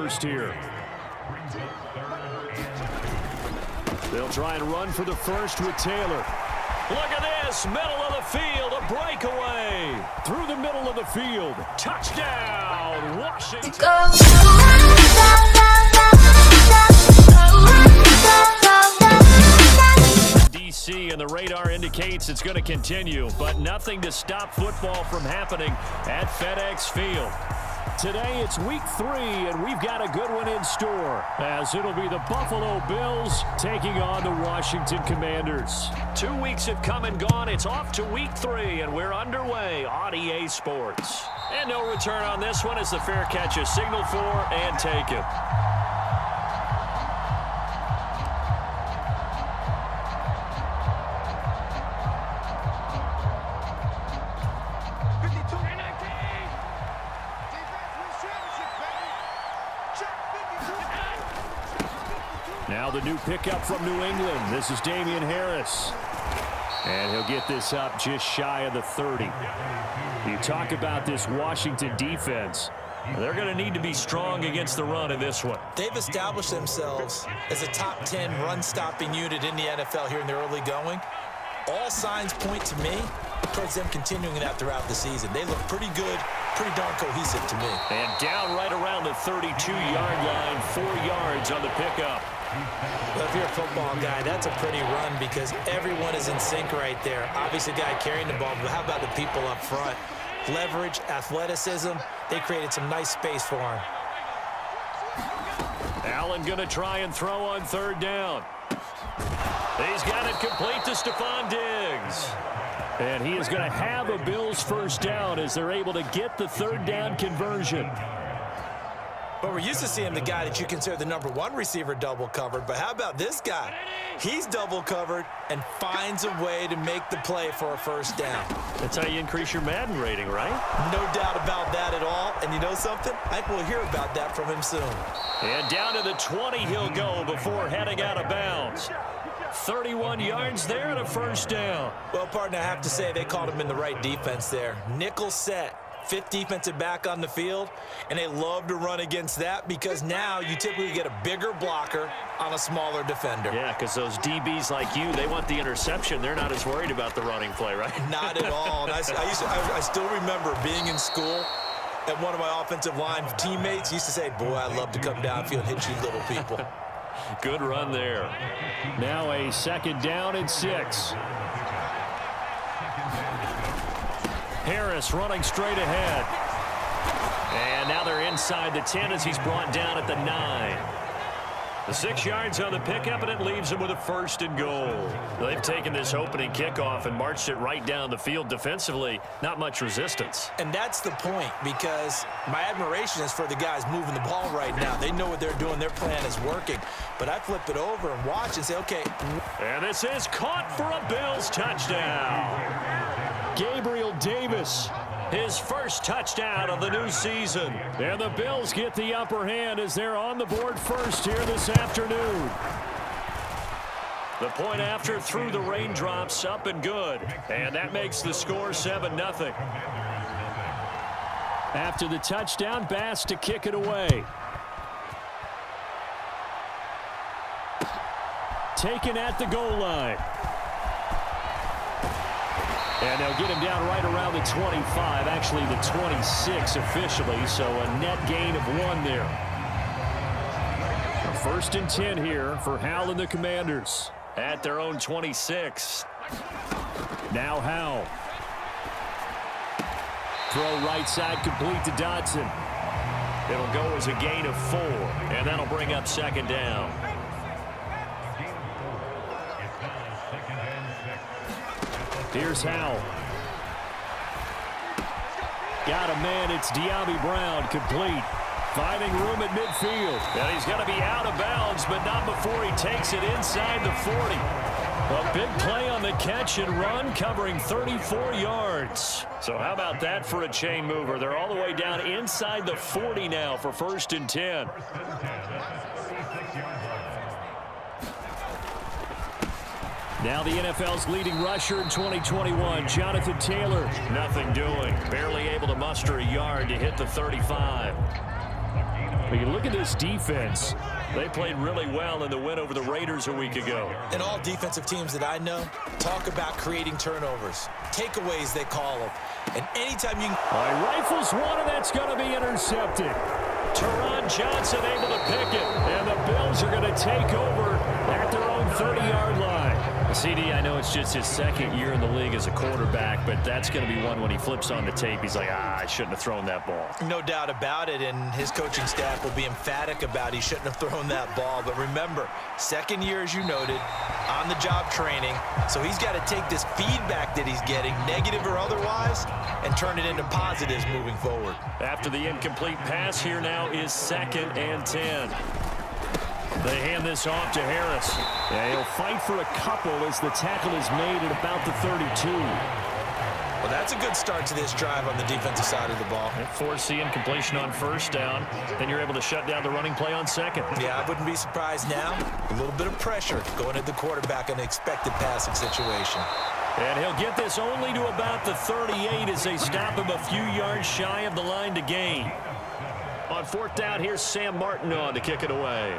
first here. They'll try and run for the first with Taylor. Look at this, middle of the field, a breakaway. Through the middle of the field, touchdown, Washington. DC, and the radar indicates it's going to continue, but nothing to stop football from happening at FedEx Field. Today it's week 3, and we've got a good one in store, as it'll be the Buffalo Bills taking on the Washington Commanders. 2 weeks have come and gone. It's off to week 3, and we're underway on EA Sports. And no return on this one as the fair catch is signaled for and taken. Now the new pickup from New England. This is Damian Harris. And he'll get this up just shy of the 30. You talk about this Washington defense. They're going to need to be strong against the run in this one. They've established themselves as a top 10 run-stopping unit in the NFL here in the early going. All signs point to me towards them continuing that throughout the season. They look pretty good, pretty darn cohesive to me. And down right around the 32-yard line, 4 yards on the pickup. Well, if you're a football guy, that's a pretty run because everyone is in sync right there. Obviously, the guy carrying the ball, but how about the people up front? Leverage, athleticism, they created some nice space for him. Allen going to try and throw on 3rd down. He's got it complete to Stephon Diggs. And he is going to have a Bills first down as they're able to get the 3rd down conversion. But we're used to seeing the guy that you consider the #1 receiver double covered. But how about this guy? He's double covered and finds a way to make the play for a first down. That's how you increase your Madden rating, right? No doubt about that at all. And you know something? I think we'll hear about that from him soon. And down to the 20 he'll go before heading out of bounds. 31 yards there and a first down. Well, partner, I have to say they called him in the right defense there. Nickel set. 5th defensive back on the field, and they love to run against that because now you typically get a bigger blocker on a smaller defender. Yeah, because those DBs like you, they want the interception. They're not as worried about the running play, right? Not at all. And I still remember being in school, and one of my offensive line teammates used to say, boy, I love to come downfield and hit you little people. Good run there. Now a 2nd down and 6. Harris running straight ahead. And now they're inside the 10 as he's brought down at the 9. The 6 yards on the pickup, and it leaves him with a 1st and goal. They've taken this opening kickoff and marched it right down the field defensively. Not much resistance. And that's the point, because my admiration is for the guys moving the ball right now. They know what they're doing. Their plan is working. But I flip it over and watch and say, okay. And this is caught for a Bills touchdown. Gabriel Davis, his first touchdown of the new season. And the Bills get the upper hand as they're on the board first here this afternoon. The point after through the raindrops, up and good. And that makes the score 7-0. After the touchdown, Bass to kick it away. Taken at the goal line. And they'll get him down right around the 25, actually the 26 officially, so a net gain of 1 there. 1st and 10 here for Howell and the Commanders at their own 26. Now Howell. Throw right side complete to Dodson. It'll go as a gain of 4, and that'll bring up 2nd down. Here's Howell. Got a man. It's De'Ami Brown complete. Finding room at midfield. And he's going to be out of bounds, but not before he takes it inside the 40. A big play on the catch and run, covering 34 yards. So how about that for a chain mover? They're all the way down inside the 40 now for 1st and 10. Now the NFL's leading rusher in 2021, Jonathan Taylor. Nothing doing. Barely able to muster a yard to hit the 35. But you look at this defense. They played really well in the win over the Raiders a week ago. And all defensive teams that I know talk about creating turnovers. Takeaways, they call them. And anytime you can... All right, rifles one, and that's going to be intercepted. Teron Johnson able to pick it. And the Bills are going to take over at their own 30-yard line. CD, I know it's just his second year in the league as a quarterback, but that's going to be one when he flips on the tape. He's like, I shouldn't have thrown that ball. No doubt about it, and his coaching staff will be emphatic about he shouldn't have thrown that ball. But remember, second year, as you noted, on-the-job training. So he's got to take this feedback that he's getting, negative or otherwise, and turn it into positives moving forward. After the incomplete pass, here now is 2nd and 10. They hand this off to Harris. Yeah, he'll fight for a couple as the tackle is made at about the 32. Well, that's a good start to this drive on the defensive side of the ball. Force the incompletion on first down. Then you're able to shut down the running play on second. Yeah, I wouldn't be surprised now. A little bit of pressure going at the quarterback in an expected passing situation. And he'll get this only to about the 38 as they stop him a few yards shy of the line to gain. On 4th down, here's Sam Martin on to kick it away.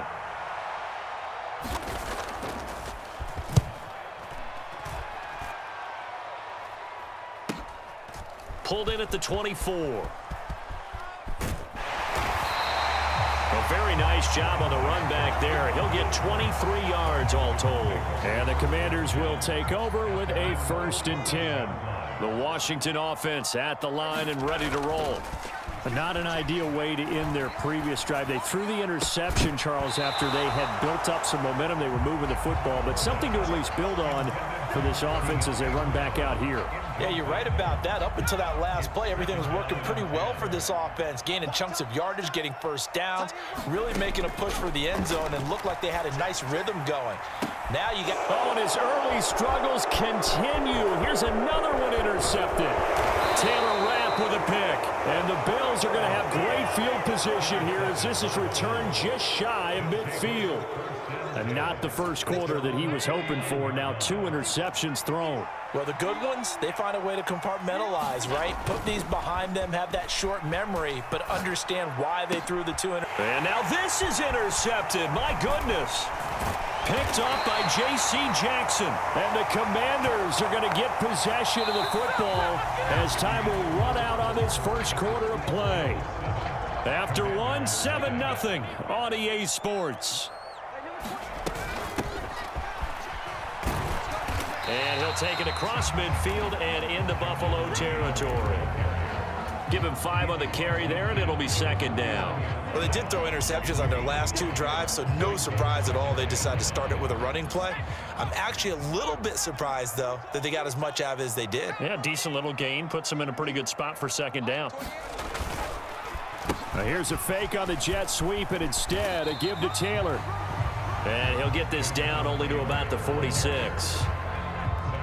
Pulled in at the 24. A very nice job on the run back there. He'll get 23 yards all told. And the Commanders will take over with a 1st and 10. The Washington offense at the line and ready to roll. But not an ideal way to end their previous drive. They threw the interception, Charles, after they had built up some momentum. They were moving the football, but something to at least build on for this offense as they run back out here. Yeah, you're right about that. Up until that last play, everything was working pretty well for this offense, gaining chunks of yardage, getting first downs, really making a push for the end zone, and looked like they had a nice rhythm going. Now you got... Oh, and his early struggles continue. Here's another one intercepted. Taylor Rapp with a pick. And the Bills are going to have great field position here as this is returned just shy of midfield. And not the first quarter that he was hoping for. Now 2 interceptions thrown. Well, the good ones, they find a way to compartmentalize, right? Put these behind them, have that short memory, but understand why they threw the 2 And now this is intercepted. My goodness. Picked off by J.C. Jackson. And the Commanders are going to get possession of the football as time will run out on this first quarter of play. After 1, 7-0 on EA Sports. And he'll take it across midfield and into Buffalo territory. Give him 5 on the carry there, and it'll be 2nd down. Well, they did throw interceptions on their last 2 drives, so no surprise at all they decided to start it with a running play. I'm actually a little bit surprised, though, that they got as much out of it as they did. Yeah, decent little gain. Puts them in a pretty good spot for 2nd down. Now here's a fake on the jet sweep, and instead a give to Taylor. And he'll get this down only to about the 46.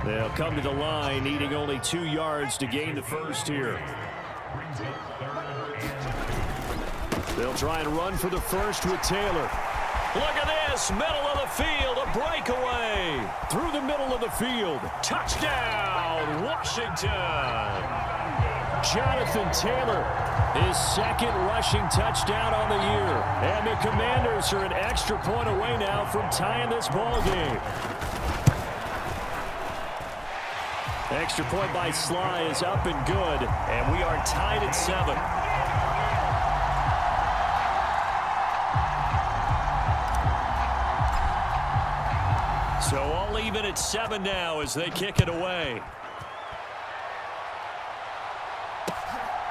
They'll come to the line, needing only 2 yards to gain the first here. They'll try and run for the first with Taylor. Look at this, middle of the field, a breakaway. Through the middle of the field. Touchdown, Washington. Jonathan Taylor, his 2nd rushing touchdown on the year. And the Commanders are an extra point away now from tying this ball game. Extra point by Sly is up and good, and we are tied at 7. So all even at 7 now as they kick it away.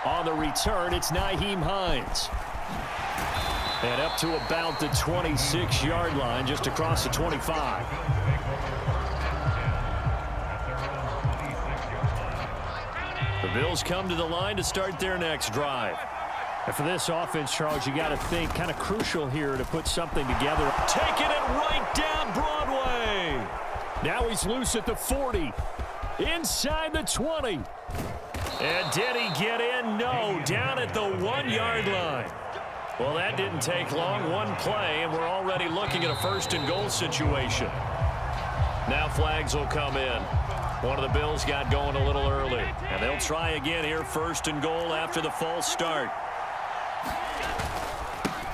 On the return, it's Nyheim Hines. And up to about the 26-yard line, just across the 25. The Bills come to the line to start their next drive. And for this offense, Charles, you got to think kind of crucial here to put something together. Taking it right down Broadway. Now he's loose at the 40. Inside the 20. And did he get in? No. Down at the 1-yard line. Well, that didn't take long. One play, and we're already looking at a 1st and goal situation. Now flags will come in. One of the Bills got going a little early. And they'll try again here, 1st and goal after the false start.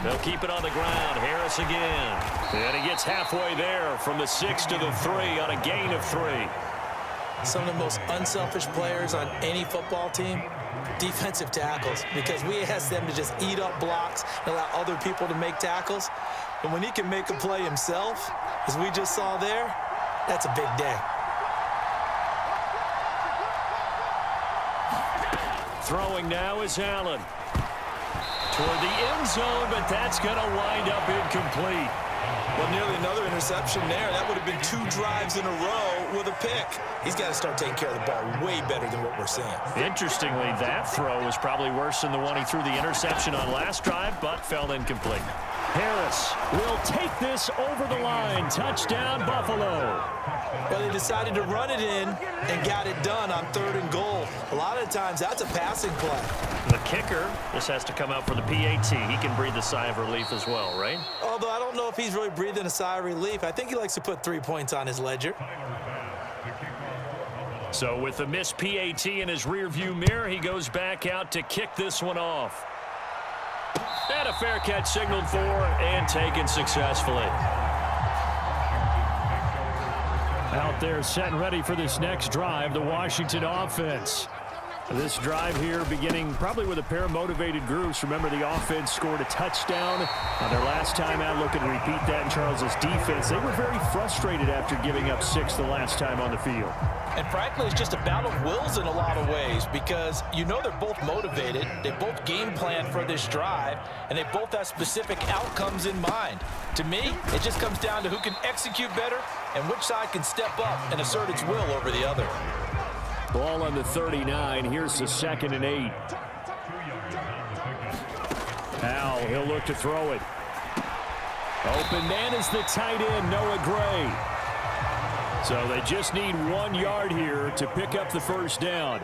They'll keep it on the ground. Harris again. And he gets halfway there from the 6 to the 3 on a gain of 3. Some of the most unselfish players on any football team, defensive tackles, because we ask them to just eat up blocks and allow other people to make tackles. And when he can make a play himself, as we just saw there, that's a big day. Throwing now is Allen. Toward the end zone, but that's going to wind up incomplete. Well, nearly another interception there. That would have been 2 drives in a row with a pick. He's got to start taking care of the ball way better than what we're seeing. Interestingly, that throw was probably worse than the one he threw the interception on last drive, but fell incomplete. Harris will take this over the line. Touchdown, Buffalo. Well, they decided to run it in and got it done on 3rd and goal. A lot of times, that's a passing play. The kicker, this has to come out for the PAT. He can breathe a sigh of relief as well, right? Although I don't know if he's really breathing a sigh of relief. I think he likes to put 3 points on his ledger. So with the missed PAT in his rearview mirror, he goes back out to kick this one off. And a fair catch signaled for and taken successfully. Out there set and ready for this next drive, the Washington offense. This drive here beginning probably with a pair of motivated groups. Remember, the offense scored a touchdown on their last time out. Looking to repeat that in Charles's defense. They were very frustrated after giving up 6 the last time on the field. And frankly, it's just a battle of wills in a lot of ways because you know they're both motivated. They both game plan for this drive, and they both have specific outcomes in mind. To me, it just comes down to who can execute better and which side can step up and assert its will over the other. Ball on the 39. Here's the 2nd and 8. Howell, he'll look to throw it. Open man is the tight end, Noah Gray. So they just need 1 yard here to pick up the first down.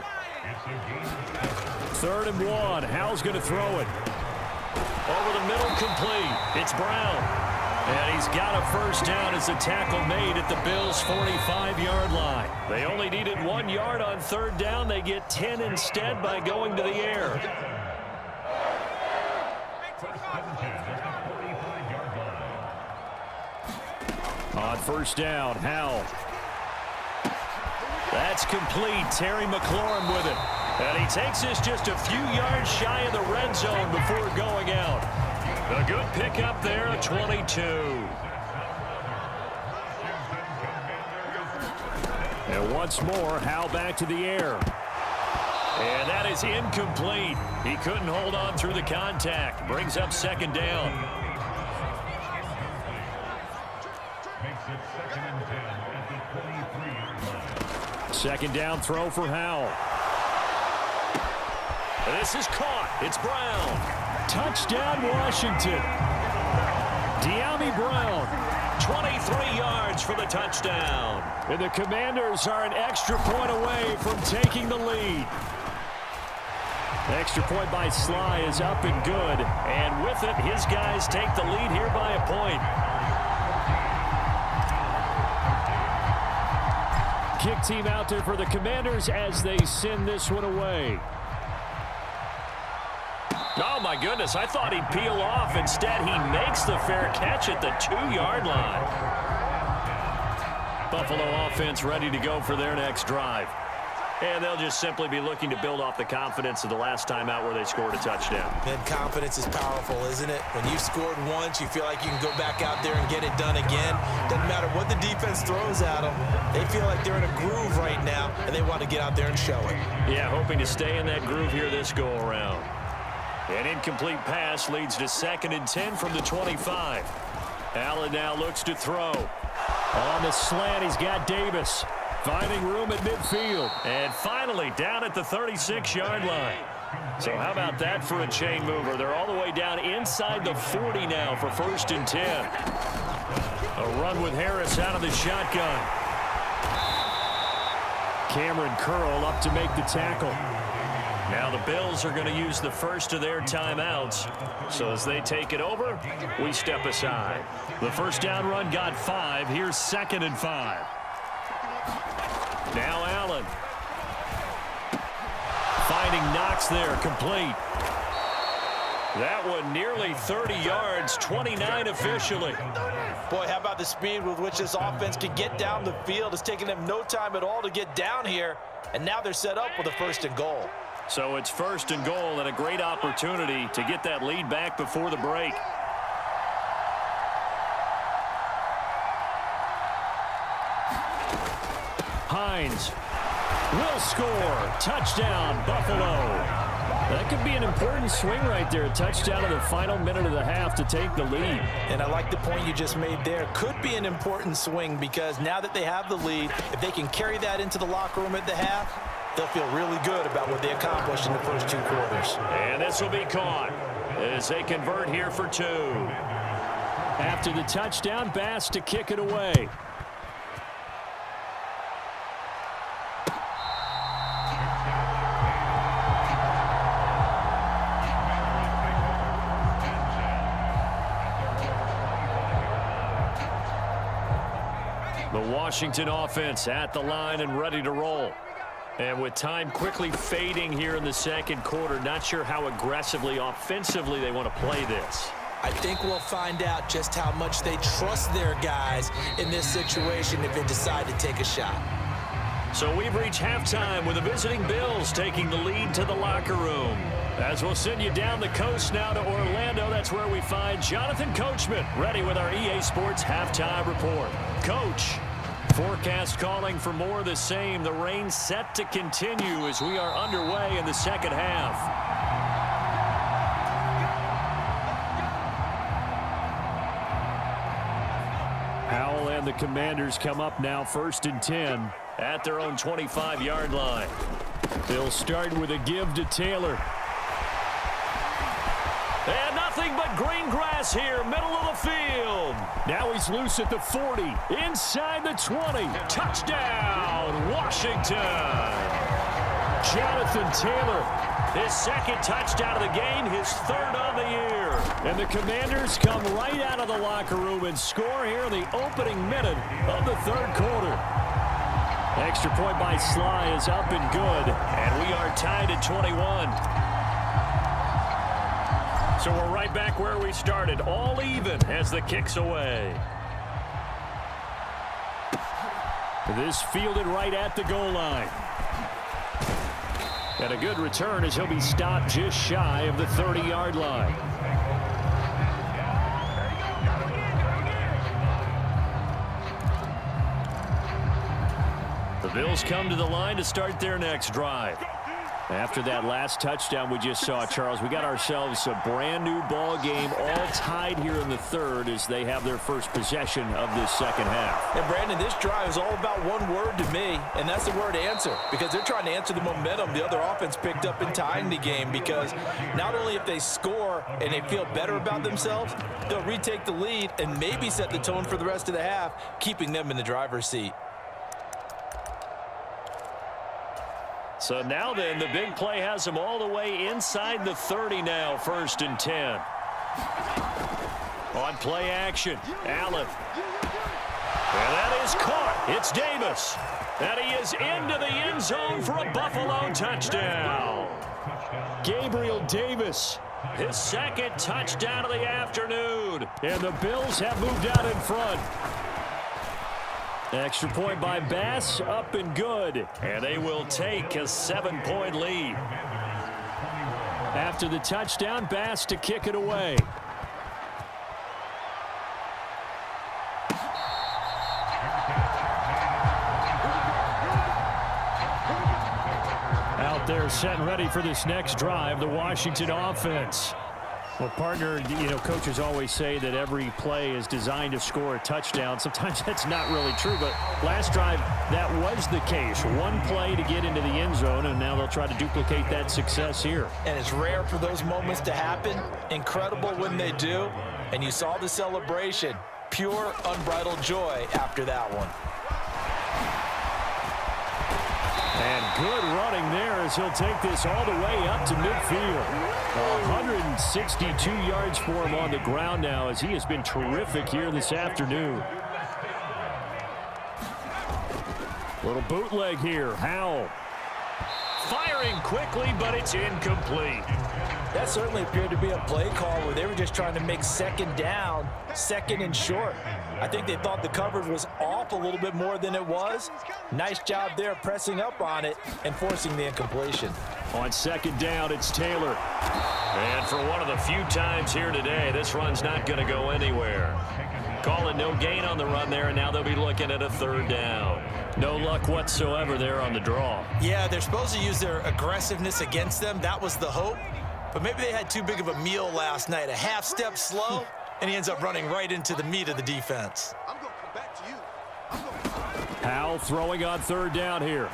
3rd and 1. Howell's going to throw it. Over the middle, complete. It's Brown. And he's got a first down as the tackle made at the Bills' 45-yard line. They only needed 1 yard on 3rd down. They get 10 instead by going to the air. On 1st down, Howell. That's complete. Terry McLaurin with it. And he takes this just a few yards shy of the red zone before going out. A good pickup there, a 22. And once more, Howell back to the air. And that is incomplete. He couldn't hold on through the contact. Brings up 2nd down. Second down throw for Howell. This is caught. It's Brown. Touchdown, Washington. De'Ami Brown, 23 yards for the touchdown. And the Commanders are an extra point away from taking the lead. Extra point by Sly is up and good. And with it, his guys take the lead here by a point. Kick team out there for the Commanders as they send this one away. Oh, my goodness. I thought he'd peel off. Instead, he makes the fair catch at the 2-yard line. Buffalo offense ready to go for their next drive. And they'll just simply be looking to build off the confidence of the last time out where they scored a touchdown. And confidence is powerful, isn't it? When you've scored once, you feel like you can go back out there and get it done again. Doesn't matter what the defense throws at them. They feel like they're in a groove right now, and they want to get out there and show it. Yeah, hoping to stay in that groove here this go-around. An incomplete pass leads to 2nd and 10 from the 25. Allen now looks to throw. On the slant, he's got Davis. Finding room at midfield. And finally down at the 36-yard line. So how about that for a chain mover? They're all the way down inside the 40 now for 1st and 10. A run with Harris out of the shotgun. Cameron Curl up to make the tackle. Now the Bills are going to use the first of their timeouts. So as they take it over, we step aside. The first down run got 5. Here's 2nd and 5. Now Allen. Finding Knox there, complete. That one nearly 30 yards, 29 officially. Boy, how about the speed with which this offense can get down the field? It's taking them no time at all to get down here, and now they're set up with a 1st and goal. So it's 1st and goal and a great opportunity to get that lead back before the break. Hines will score. Touchdown, Buffalo. That could be an important swing right there. A touchdown in the final minute of the half to take the lead. And I like the point you just made there. Could be an important swing because now that they have the lead, if they can carry that into the locker room at the half, they'll feel really good about what they accomplished in the first 2 quarters. And this will be caught as they convert here for 2. After the touchdown, Bass to kick it away. The Washington offense at the line and ready to roll. And with time quickly fading here in the 2nd quarter, not sure how aggressively, offensively they want to play this. I think we'll find out just how much they trust their guys in this situation if they decide to take a shot. So we've reached halftime with the visiting Bills taking the lead to the locker room. As we'll send you down the coast now to Orlando, that's where we find Jonathan Coachman ready with our EA Sports Halftime Report. Coach, forecast calling for more of the same. The rain set to continue as we are underway in the 2nd half. Howell and the Commanders come up now 1st and 10 at their own 25-yard line. They'll start with a give to Taylor. And nothing but green grass here, middle of the field. Now he's loose at the 40, inside the 20. Touchdown, Washington. Jonathan Taylor, his 2nd touchdown of the game, his 3rd on the year. And the Commanders come right out of the locker room and score here in the opening minute of the 3rd quarter. Extra point by Sly is up and good, and we are tied at 21. So we're right back where we started, all even as the kick's away. This fielded right at the goal line. And a good return as he'll be stopped just shy of the 30-yard line. The Bills come to the line to start their next drive. After that last touchdown we just saw, Charles, we got ourselves a brand new ball game, all tied here in the 3rd as they have their first possession of this 2nd half. And Brandon, this drive is all about one word to me, and that's the word answer, because they're trying to answer the momentum the other offense picked up in tying the game, because not only if they score and they feel better about themselves, they'll retake the lead and maybe set the tone for the rest of the half, keeping them in the driver's seat. So now then, the big play has them all the way inside the 30 now, 1st and 10. On play action, Allen. And that is caught. It's Davis. And he is into the end zone for a Buffalo touchdown. Gabriel Davis, his 2nd touchdown of the afternoon. And the Bills have moved out in front. Extra point by Bass, up and good. And they will take a 7-point lead. After the touchdown, Bass to kick it away. Out there set and ready for this next drive, the Washington offense. Well, partner, coaches always say that every play is designed to score a touchdown. Sometimes that's not really true, but last drive, that was the case. One play to get into the end zone, and now they'll try to duplicate that success here. And it's rare for those moments to happen. Incredible when they do. And you saw the celebration. Pure, unbridled joy after that one. And good running there as he'll take this all the way up to midfield. 162 yards for him on the ground now as he has been terrific here this afternoon. Little bootleg here. Howell. Firing quickly, but it's incomplete. That certainly appeared to be a play call where they were just trying to make second down, second and short. I think they thought the coverage was off a little bit more than it was. Nice job there pressing up on it and forcing the incompletion. On second down, it's Taylor. And for one of the few times here today, this run's not going to go anywhere. Calling no gain on the run there, and now they'll be looking at a third down. No luck whatsoever there on the draw. Yeah, they're supposed to use their aggressiveness against them. That was the hope. But maybe they had too big of a meal last night. A half step slow, and he ends up running right into the meat of the defense. I'm going to come back to you. Powell throwing on third down here.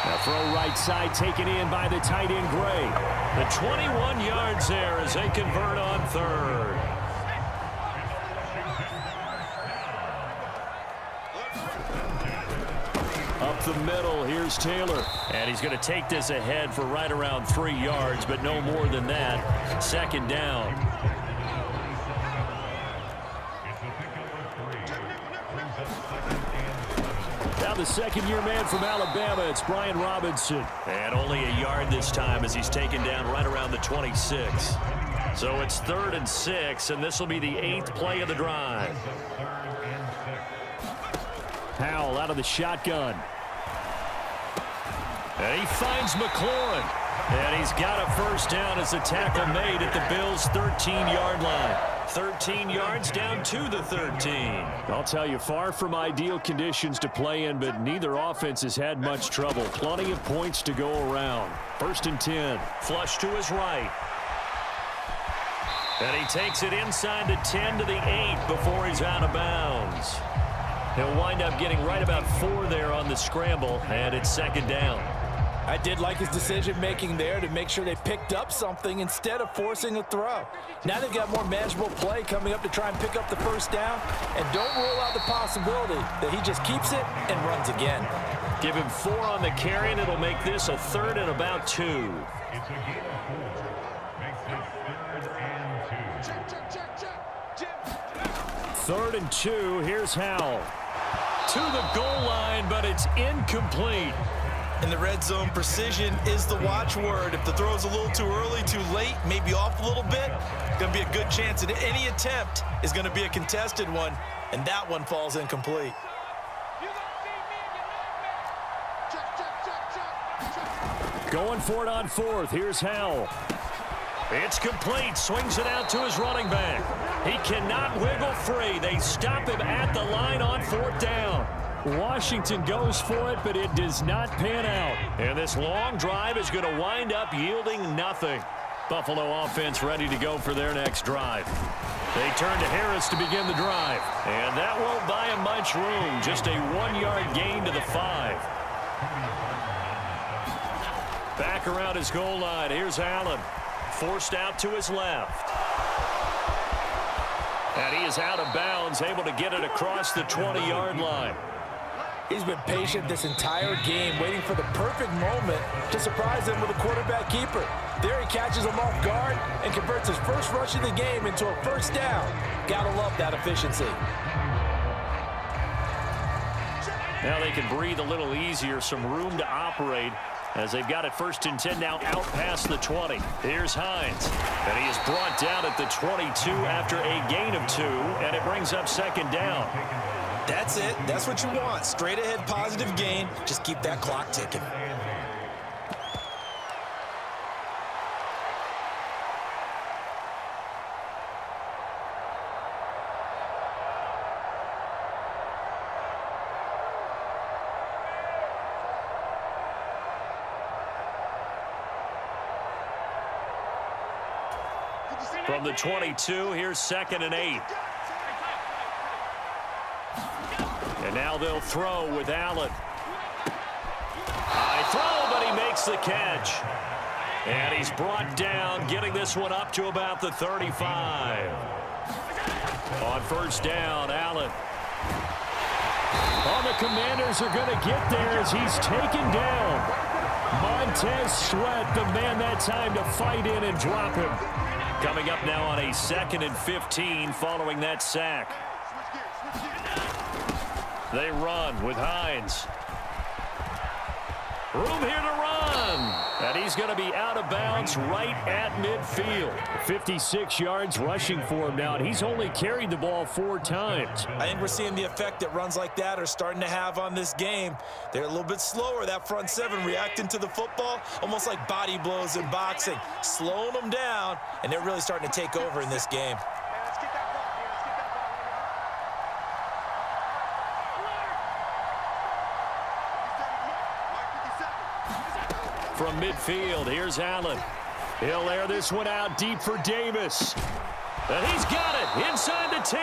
A throw right side taken in by the tight end Gray. The 21 yards there as they convert on third. Up the middle, here's Taylor. And he's going to take this ahead for right around 3 yards, but no more than that. Second down. Now the second-year man from Alabama, it's Brian Robinson. And only a yard this time as he's taken down right around the 26. So it's 3rd and 6, and this will be the 8th play of the drive. Powell out of the shotgun. And he finds McLaurin. And he's got a first down as the tackle made at the Bills' 13-yard line. 13 yards down to the 13. I'll tell you, far from ideal conditions to play in, but neither offense has had much trouble. Plenty of points to go around. 1st and 10. Flush to his right. And he takes it inside the 10 to the 8 before he's out of bounds. He'll wind up getting right about 4 there on the scramble, and it's second down. I did like his decision-making there to make sure they picked up something instead of forcing a throw. Now they've got more manageable play coming up to try and pick up the first down, and don't rule out the possibility that he just keeps it and runs again. Give him 4 on the carry, and it'll make this a 3rd and about 2. It's a game of 4. Makes it 3rd and 2. 3rd and 2, here's Howell. To the goal line, but it's incomplete. In the red zone, precision is the watchword. If the throw's a little too early, too late, maybe off a little bit, going to be a good chance that any attempt is going to be a contested one, and that one falls incomplete. Going for it on 4th. Here's Howell. It's complete. Swings it out to his running back. He cannot wiggle free. They stop him at the line on 4th down. Washington goes for it, but it does not pan out. And this long drive is going to wind up yielding nothing. Buffalo offense ready to go for their next drive. They turn to Harris to begin the drive. And that won't buy him much room. Just a 1-yard gain to the 5. Back around his goal line. Here's Allen. Forced out to his left. And he is out of bounds, able to get it across the 20-yard line. He's been patient this entire game, waiting for the perfect moment to surprise him with a quarterback keeper. There he catches him off guard and converts his first rush of the game into a first down. Gotta love that efficiency. Now they can breathe a little easier, some room to operate as they've got it 1st and 10 now out past the 20. Here's Hines. And he is brought down at the 22 after a gain of 2, and it brings up second down. That's it. That's what you want. Straight ahead positive gain. Just keep that clock ticking. From the 22, here's 2nd and 8. And now they'll throw with Allen. High throw, but he makes the catch. And he's brought down, getting this one up to about the 35. On 1st down, Allen. Oh, the Commanders are going to get there as he's taken down. Montez Sweat, the man that time to fight in and drop him. Coming up now on a 2nd and 15 following that sack. They run with Hines. Room here to run. And he's going to be out of bounds right at midfield. 56 yards rushing for him now, and he's only carried the ball 4 times. I think we're seeing the effect that runs like that are starting to have on this game. They're a little bit slower, that front 7, reacting to the football, almost like body blows in boxing, slowing them down, and they're really starting to take over in this game. From midfield, here's Allen. He'll air this one out deep for Davis. And he's got it inside the 10.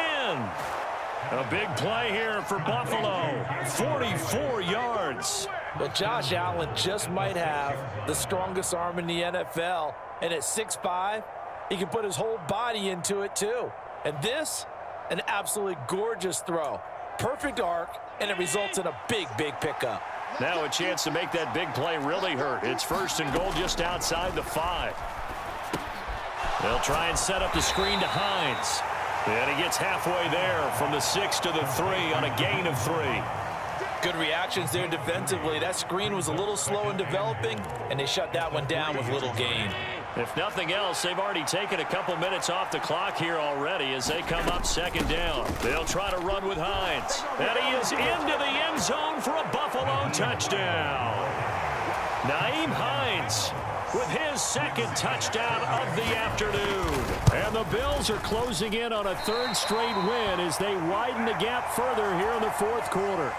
A big play here for Buffalo. 44 yards. But Josh Allen just might have the strongest arm in the NFL. And at 6'5", he can put his whole body into it too. And this, an absolutely gorgeous throw. Perfect arc, and it results in a big, big pickup. Now a chance to make that big play really hurt. It's 1st and goal just outside the 5. They'll try and set up the screen to Hines. And he gets halfway there from the 6 to the 3 on a gain of 3. Good reactions there defensively. That screen was a little slow in developing, and they shut that one down with little gain. If nothing else, they've already taken a couple minutes off the clock here already as they come up 2nd down. They'll try to run with Hines. And he is into the end zone for a Buffalo touchdown. Nyheim Hines with his 2nd touchdown of the afternoon. And the Bills are closing in on a 3rd straight win as they widen the gap further here in the 4th quarter.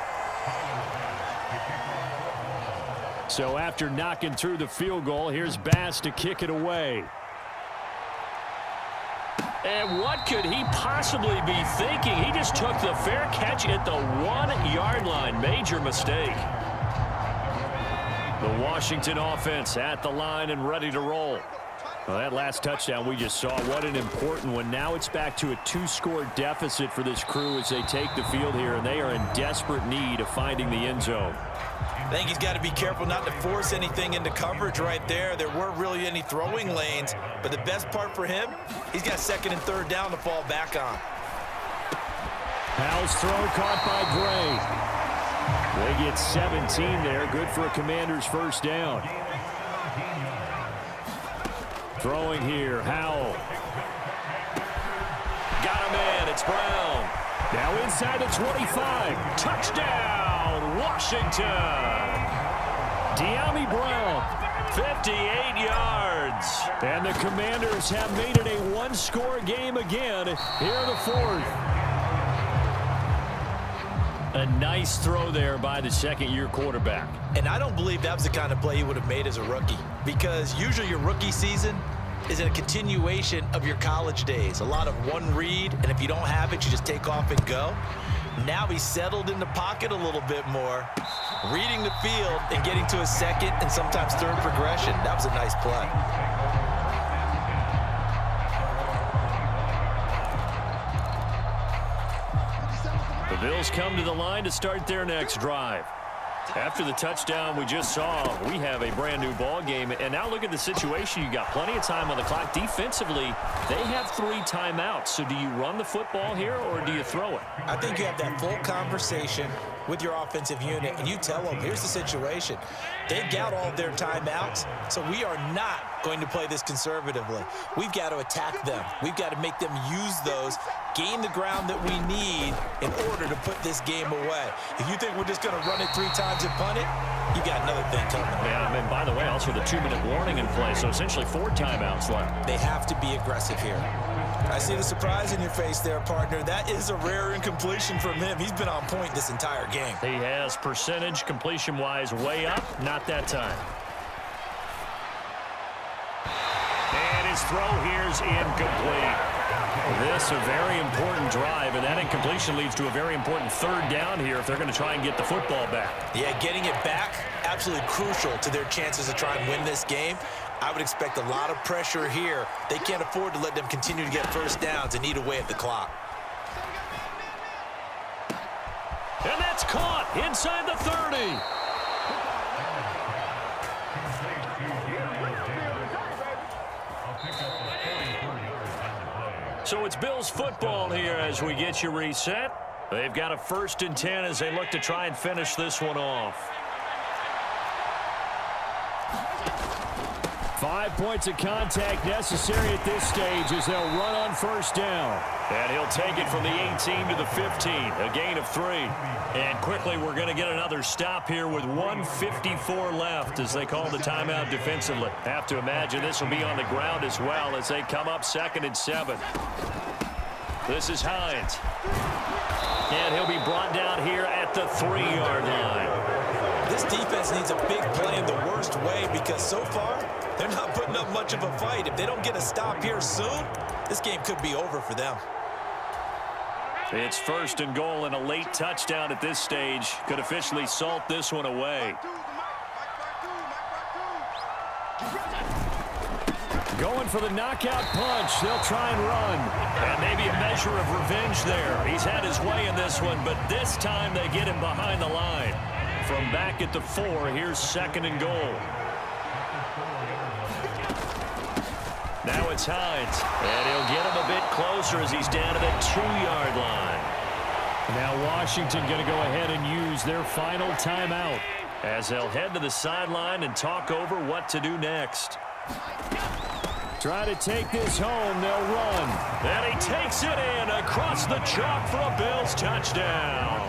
So after knocking through the field goal, here's Bass to kick it away. And what could he possibly be thinking? He just took the fair catch at the 1-yard line. Major mistake. The Washington offense at the line and ready to roll. Well, that last touchdown we just saw, what an important one. Now it's back to a 2-score deficit for this crew as they take the field here, and they are in desperate need of finding the end zone. I think he's got to be careful not to force anything into coverage right there. There weren't really any throwing lanes, but the best part for him, he's got 2nd and 3rd down to fall back on. Howell's throw caught by Gray. They get 17 there, good for a Commander's 1st down. Throwing here, Howell. Got him in, it's Brown. Now inside the 25. Touchdown, Washington. De'Ami Brown, 58 yards. And the Commanders have made it a 1-score game again here in the 4th. A nice throw there by the 2nd-year quarterback. And I don't believe that was the kind of play he would have made as a rookie, because usually your rookie season is a continuation of your college days. A lot of one read, and if you don't have it, you just take off and go. Now he's settled in the pocket a little bit more, reading the field and getting to his 2nd and sometimes 3rd progression. That was a nice play. The Bills come to the line to start their next drive. After the touchdown we just saw, we have a brand new ball game. And now look at the situation. You got plenty of time on the clock. Defensively, they have 3 timeouts. So do you run the football here or do you throw it? I think you have that full conversation with your offensive unit, and you tell them, here's the situation. They've got all their timeouts, so we are not going to play this conservatively. We've got to attack them. We've got to make them use those, gain the ground that we need in order to put this game away. If you think we're just going to run it 3 times and punt it, you got another thing coming. Yeah, and by the way, also the 2-minute warning in play, so essentially 4 timeouts left. They have to be aggressive here. I see the surprise in your face there, partner. That is a rare incompletion from him. He's been on point this entire game. He has percentage completion-wise way up. Not that time. And his throw here's incomplete. This a very important drive, and that incompletion leads to a very important 3rd down here if they're going to try and get the football back. Yeah, getting it back, absolutely crucial to their chances to try and win this game. I would expect a lot of pressure here. They can't afford to let them continue to get 1st downs and eat away at the clock. And that's caught inside the 30. So it's Bills football here as we get you reset. They've got a 1st and 10 as they look to try and finish this one off. 5 points of contact necessary at this stage as they'll run on first down. And he'll take it from the 18 to the 15, a gain of 3. And quickly we're going to get another stop here with 1:54 left as they call the timeout defensively. Have to imagine this will be on the ground as well as they come up 2nd and 7. This is Hines. And he'll be brought down here at the 3-yard line. This defense needs a big play in the worst way because so far they're not putting up much of a fight. If they don't get a stop here soon, this game could be over for them. It's 1st and goal, and a late touchdown at this stage could officially salt this one away. Going for the knockout punch. They'll try and run. And maybe a measure of revenge there. He's had his way in this one, but this time they get him behind the line. From back at the 4, here's 2nd and goal. Now it's Hines. And he'll get him a bit closer as he's down to the 2-yard line. Now Washington going to go ahead and use their final timeout as they'll head to the sideline and talk over what to do next. Try to take this home. They'll run. And he takes it in across the chalk for a Bills touchdown.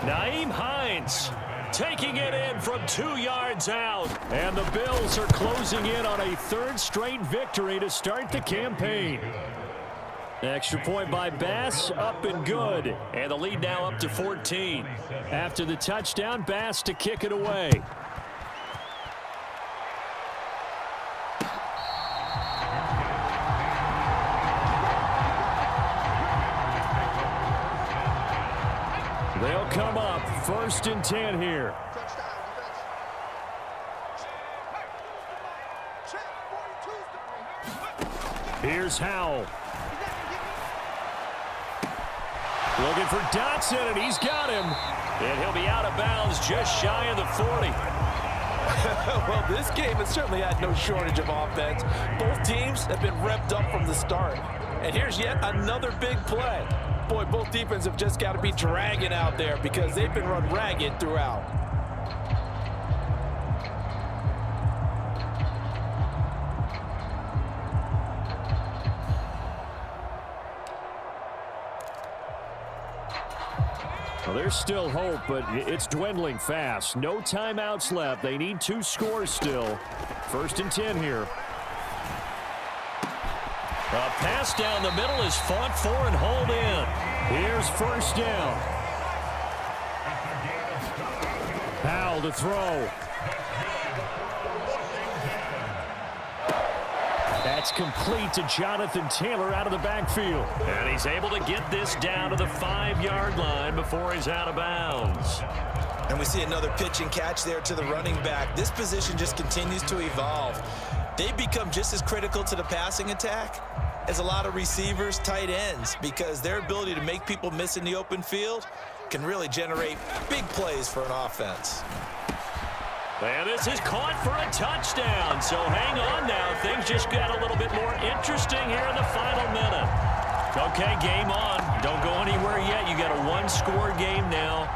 Nyheim Hines taking it in from 2 yards out. And the Bills are closing in on a 3rd straight victory to start the campaign. Extra point by Bass, up and good. And the lead now up to 14. After the touchdown, Bass to kick it away. They'll come up 1st and 10 here. Here's Howell. Looking for Dotson, and he's got him. And he'll be out of bounds just shy of the 40. Well, this game has certainly had no shortage of offense. Both teams have been revved up from the start. And here's yet another big play. Boy, both defenses have just got to be dragging out there because they've been run ragged throughout. Well, there's still hope, but it's dwindling fast. No timeouts left. They need 2 scores still. 1st and 10 here. A pass down the middle is fought for and hauled in. Here's 1st down. Powell to throw. That's complete to Jonathan Taylor out of the backfield. And he's able to get this down to the 5-yard line before he's out of bounds. And we see another pitch and catch there to the running back. This position just continues to evolve. They've become just as critical to the passing attack as a lot of receivers, tight ends, because their ability to make people miss in the open field can really generate big plays for an offense. And this is caught for a touchdown. So hang on now. Things just got a little bit more interesting here in the final minute. Okay, game on. Don't go anywhere yet. You got a 1-score game now.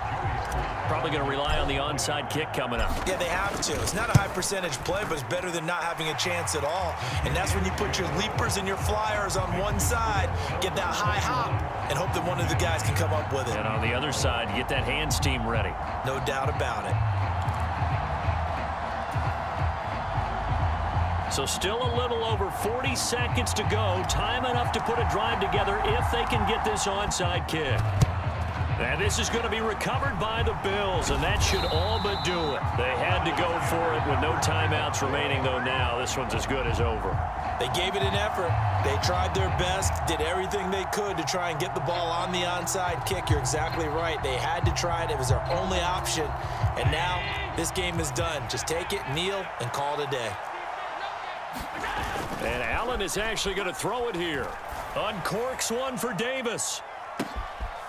Probably going to rely on the onside kick coming up. Yeah, they have to. It's not a high percentage play, but it's better than not having a chance at all. And that's when you put your leapers and your flyers on one side, get that high hop, and hope that one of the guys can come up with it. And on the other side, get that hands team ready. No doubt about it. So still a little over 40 seconds to go. Time enough to put a drive together if they can get this onside kick. And this is going to be recovered by the Bills, and that should all but do it. They had to go for it with no timeouts remaining, though now this one's as good as over. They gave it an effort. They tried their best, did everything they could to try and get the ball on the onside kick. You're exactly right. They had to try it. It was their only option. And now this game is done. Just take it, kneel, and call it a day. And Allen is actually going to throw it here. Uncorks one for Davis.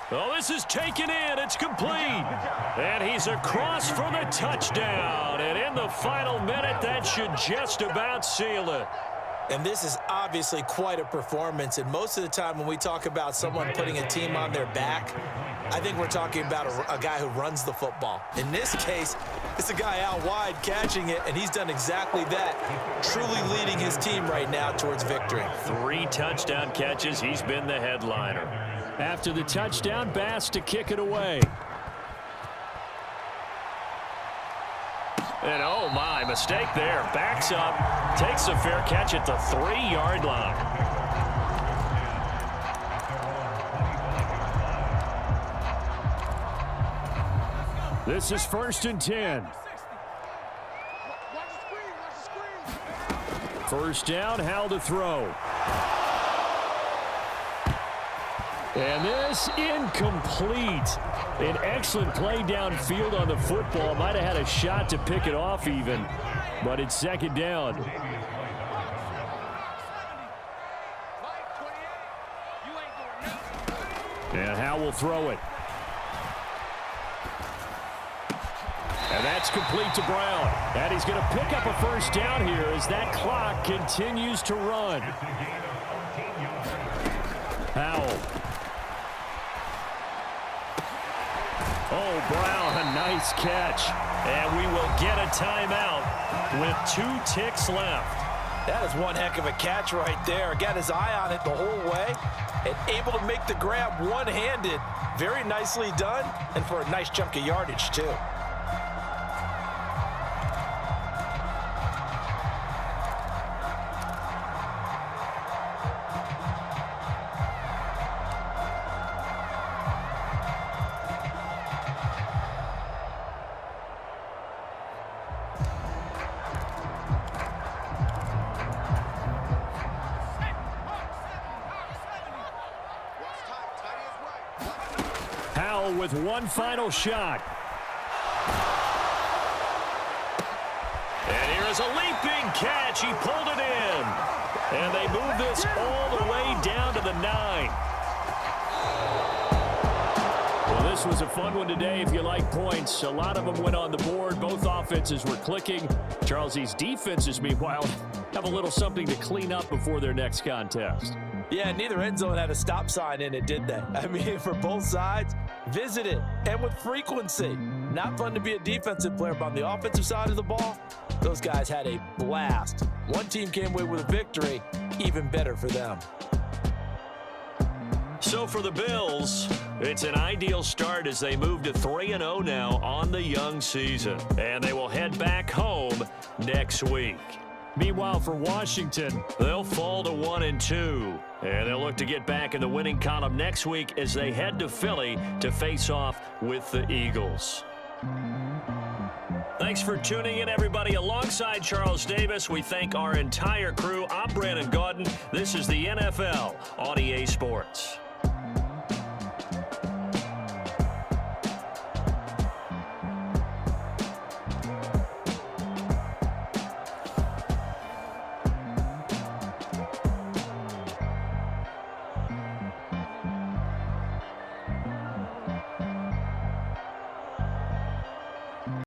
Oh, this is taken in. It's complete. And he's across for the touchdown. And in the final minute, that should just about seal it. And this is obviously quite a performance. And most of the time when we talk about someone putting a team on their back, I think we're talking about a guy who runs the football. In this case, it's a guy out wide catching it, and he's done exactly that, truly leading his team right now towards victory. 3 touchdown catches. He's been the headliner. After the touchdown, Bass to kick it away. And oh my, mistake there. Backs up, takes a fair catch at the 3-yard line. This is 1st and 10. First down, Howell to throw. And this incomplete. An excellent play downfield on the football. Might have had a shot to pick it off even, but it's 2nd down. And Howell will throw it. And that's complete to Brown. And he's going to pick up a first down here as that clock continues to run. Howell. Oh, Brown, a nice catch. And we will get a timeout with 2 ticks left. That is one heck of a catch right there. Got his eye on it the whole way and able to make the grab one-handed. Very nicely done, and for a nice chunk of yardage, too. Howell with one final shot. And here is a leaping catch. He pulled it in. And they move this all the way down to the 9. Well, this was a fun one today if you like points. A lot of them went on the board. Both offenses were clicking. Charles, these defenses, meanwhile, have a little something to clean up before their next contest. Yeah, neither end zone had a stop sign in it, did they? I mean, for both sides, visit it, and with frequency. Not fun to be a defensive player, but on the offensive side of the ball, those guys had a blast. One team came away with a victory, even better for them. So for the Bills, it's an ideal start as they move to 3-0 now on the young season. And they will head back home next week. Meanwhile, for Washington, they'll fall to 1-2. And they'll look to get back in the winning column next week as they head to Philly to face off with the Eagles. Thanks for tuning in, everybody. Alongside Charles Davis, we thank our entire crew. I'm Brandon Gaudin. This is the NFL on EA Sports.